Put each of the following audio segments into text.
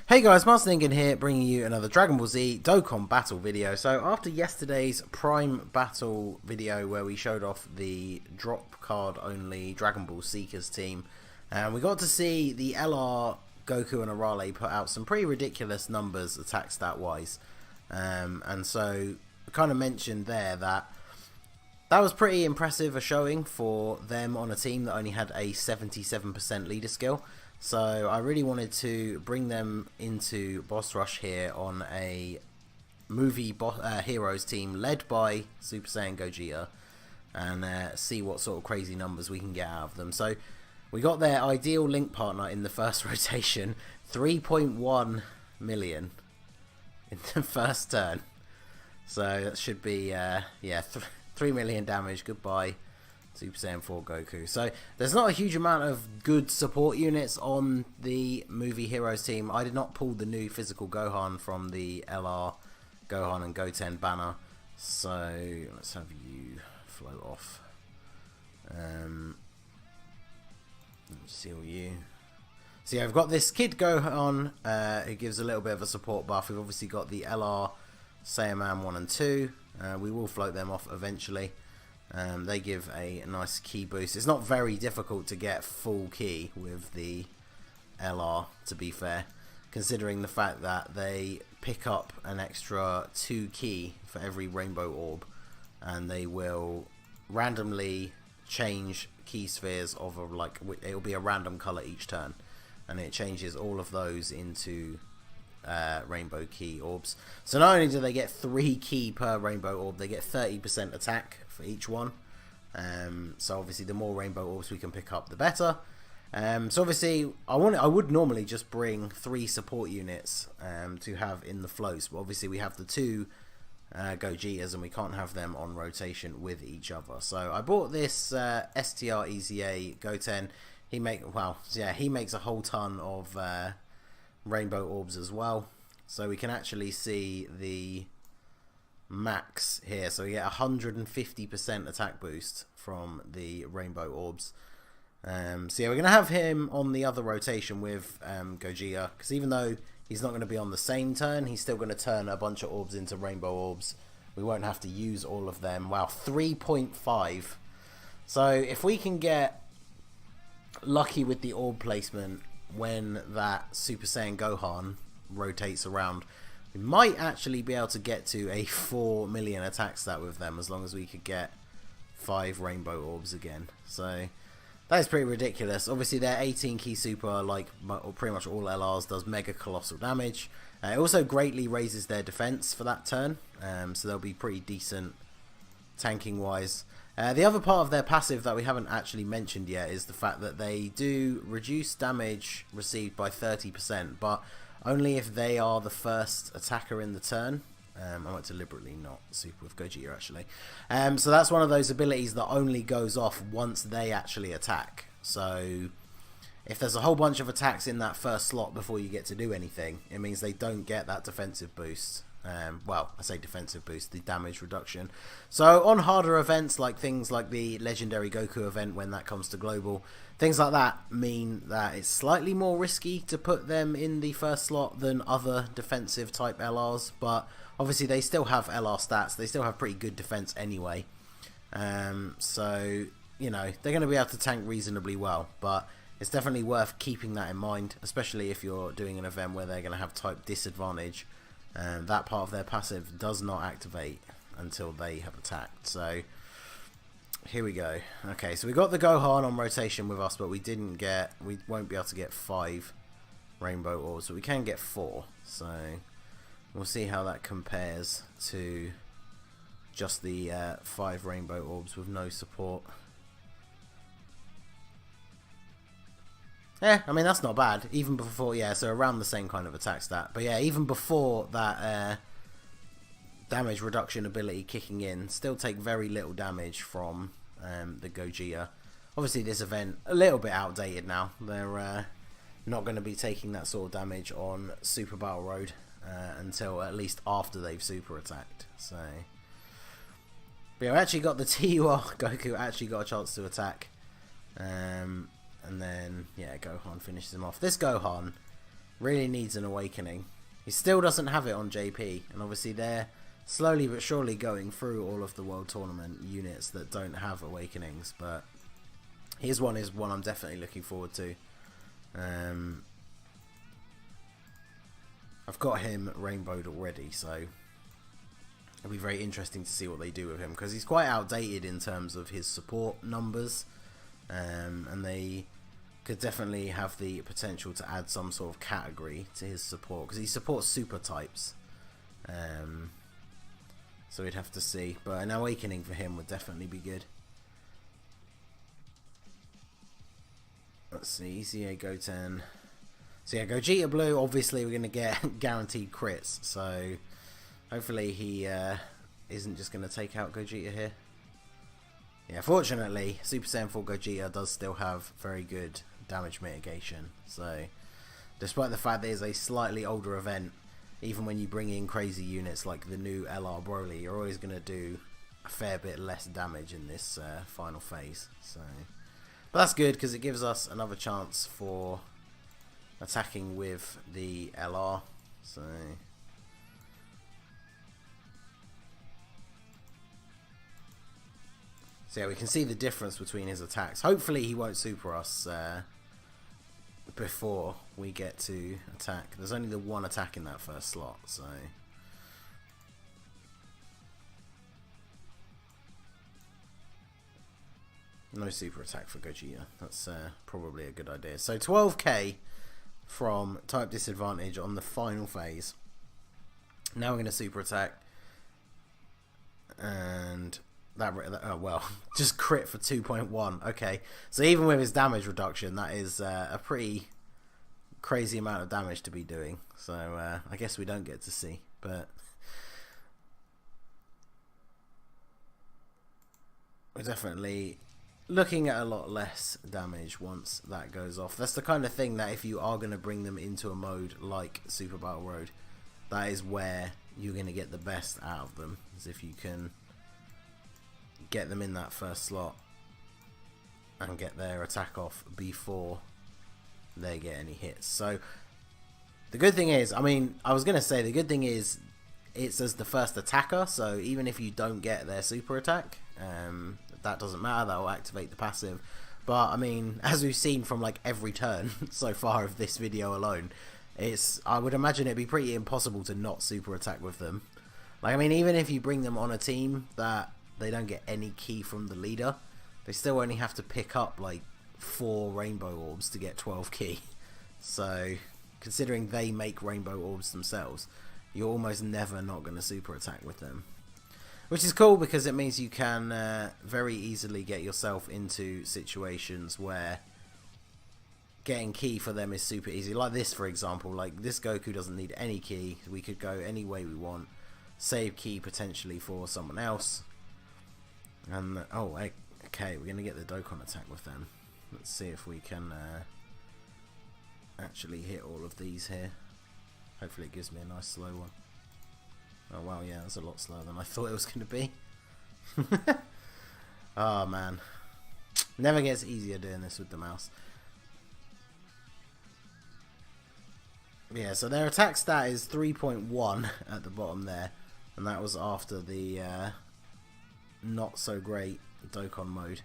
Hey guys, Master Ningen here, bringing you another Dragon Ball Z Dokkan battle video. So after yesterday's Prime battle video where we showed off the drop card only Dragon Ball Seekers team, we got to see the LR Goku and Arale put out some pretty ridiculous numbers attack stat wise. And so I kind of mentioned there that was pretty impressive a showing for them on a team that only had a 77% leader skill. So I really wanted to bring them into Boss Rush here on a movie heroes team led by Super Saiyan Gogeta, and see what sort of crazy numbers we can get out of them. So we got their ideal link partner in the first rotation, 3.1 million in the first turn. So that should be 3 million damage. Goodbye, Super Saiyan 4 Goku. So there's not a huge amount of good support units on the movie heroes team. I did not pull the new physical Gohan from the LR Gohan and Goten banner. So let's have you float off. Let's seal you. So yeah, I've got this Kid Gohan who gives a little bit of a support buff. We've obviously got the LR Saiyaman 1 and 2. We will float them off eventually. They give a nice key boost. It's not very difficult to get full key with the LR, to be fair, considering the fact that they pick up an extra 2 key for every rainbow orb, and they will randomly change key spheres of it'll be a random color each turn, and it changes all of those into rainbow key orbs. So not only do they get 3 key per rainbow orb, they get 30% attack for each one. So obviously the more rainbow orbs we can pick up, the better. So obviously I would normally just bring 3 support units to have in the floats, but obviously we have the 2 Gogetas and we can't have them on rotation with each other. So I bought this STR EZA Goten. He makes a whole ton of rainbow orbs as well, so we can actually see the max here. So we get 150% attack boost from the rainbow orbs. So yeah, we're gonna have him on the other rotation with Gogeta, because even though he's not going to be on the same turn, he's still going to turn a bunch of orbs into rainbow orbs. We won't have to use all of them. Wow, 3.5. So if we can get lucky with the orb placement when that Super Saiyan Gohan rotates around, we might actually be able to get to a 4 million attack stat with them, as long as we could get 5 rainbow orbs again. So that is pretty ridiculous. Obviously their 18 key super, like pretty much all LRs, does mega colossal damage. It also greatly raises their defense for that turn, so they'll be pretty decent tanking wise. The other part of their passive that we haven't actually mentioned yet is the fact that they do reduce damage received by 30%, but only if they are the first attacker in the turn. I might deliberately not super with Gogeta actually. So that's one of those abilities that only goes off once they actually attack. So if there's a whole bunch of attacks in that first slot before you get to do anything, it means they don't get that defensive boost. Well, I say defensive boost, the damage reduction. So on harder events, like things like the legendary Goku event when that comes to global, things like that mean that it's slightly more risky to put them in the first slot than other defensive type LRs, but obviously they still have LR stats, they still have pretty good defense anyway. So, you know, they're going to be able to tank reasonably well, but it's definitely worth keeping that in mind, especially if you're doing an event where they're going to have type disadvantage. That part of their passive does not activate until they have attacked. So here we go. Okay, so we got the Gohan on rotation with us, but we won't be able to get 5 rainbow orbs, but we can get 4. So we'll see how that compares to just the 5 rainbow orbs with no support. Yeah, I mean, that's not bad. Even before, yeah, so around the same kind of attack stat. But yeah, even before that damage reduction ability kicking in, still take very little damage from the Gogeta. Obviously, this event, a little bit outdated now. They're not going to be taking that sort of damage on Super Battle Road until at least after they've super attacked. So, but yeah, we actually got the TUR Goku actually got a chance to attack. And then, yeah, Gohan finishes him off. This Gohan Really needs an awakening. He still doesn't have it on JP, and obviously they're slowly but surely going through all of the World Tournament units that don't have awakenings, but his one is one I'm definitely looking forward to. I've got him rainbowed already, so it'll be very interesting to see what they do with him, because he's quite outdated in terms of his support numbers, and they could definitely have the potential to add some sort of category to his support, because he supports super types. So we'd have to see, but an awakening for him would definitely be good. Let's see, ECA Goten. So yeah, Gogeta Blue, obviously we're going to get guaranteed crits, so hopefully he isn't just going to take out Gogeta here. Yeah, fortunately, Super Saiyan 4 Gogeta does still have very good damage mitigation, so despite the fact that it's a slightly older event, even when you bring in crazy units like the new LR Broly, you're always going to do a fair bit less damage in this final phase. So, but that's good, because it gives us another chance for attacking with the LR. So yeah, we can see the difference between his attacks. Hopefully he won't super us before we get to attack. There's only the one attack in that first slot, so no super attack for Gogeta. That's probably a good idea. So 12k from type disadvantage on the final phase. Now we're going to super attack, and that oh well, just crit for 2.1. Okay, so even with his damage reduction, that is a pretty crazy amount of damage to be doing. So I guess we don't get to see, but we're definitely looking at a lot less damage once that goes off. That's the kind of thing that if you are going to bring them into a mode like Super Battle Road, that is where you're going to get the best out of them, is if you can get them in that first slot and get their attack off before they get any hits. So the good thing is, I mean, I was going to say the good thing is it's as the first attacker, so even if you don't get their super attack, that doesn't matter, that will activate the passive. But I mean, as we've seen from like every turn so far of this video alone, I would imagine it'd be pretty impossible to not super attack with them. Like, I mean, even if you bring them on a team that they don't get any key from the leader, they still only have to pick up like 4 rainbow orbs to get 12 key. So considering they make rainbow orbs themselves, you're almost never not going to super attack with them, which is cool, because it means you can very easily get yourself into situations where getting key for them is super easy. Like this, for example, like this Goku doesn't need any key. We could go any way we want, save key potentially for someone else. And oh, okay, we're going to get the Dokkan attack with them. Let's see if we can actually hit all of these here. Hopefully it gives me a nice slow one. Oh wow, yeah, that's a lot slower than I thought it was going to be. Oh man, never gets easier doing this with the mouse. Yeah, so their attack stat is 3.1 at the bottom there, and that was after the not so great Dokkan mode.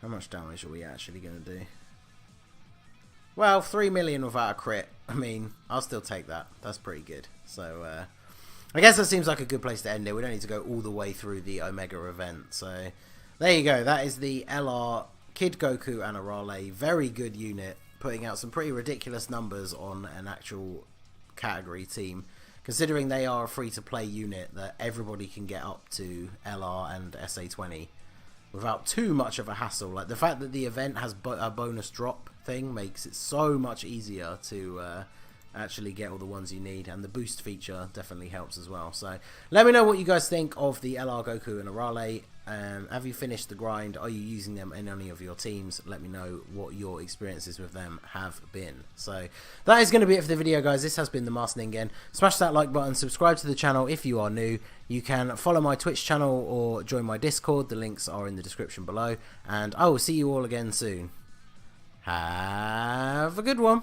How much damage are we actually going to do? Well, 3 million without a crit. I mean, I'll still take that. That's pretty good. So I guess that seems like a good place to end it. We don't need to go all the way through the Omega event. So there you go. That is the LR Kid Goku and Arale. Very good unit, putting out some pretty ridiculous numbers on an actual category team, considering they are a free-to-play unit that everybody can get up to LR and SA20 without too much of a hassle. Like, the fact that the event has a bonus drop thing makes it so much easier to actually get all the ones you need, and the boost feature definitely helps as well. So let me know what you guys think of the LR Goku and Arale. Have you finished the grind? Are you using them in any of your teams? Let me know what your experiences with them have been. So that is going to be it for the video, guys. This has been the Master Ningen. Smash that like button, subscribe to the channel if you are new. You can follow my Twitch channel or join my Discord. The links are in the description below, and I will see you all again soon. Have a good one.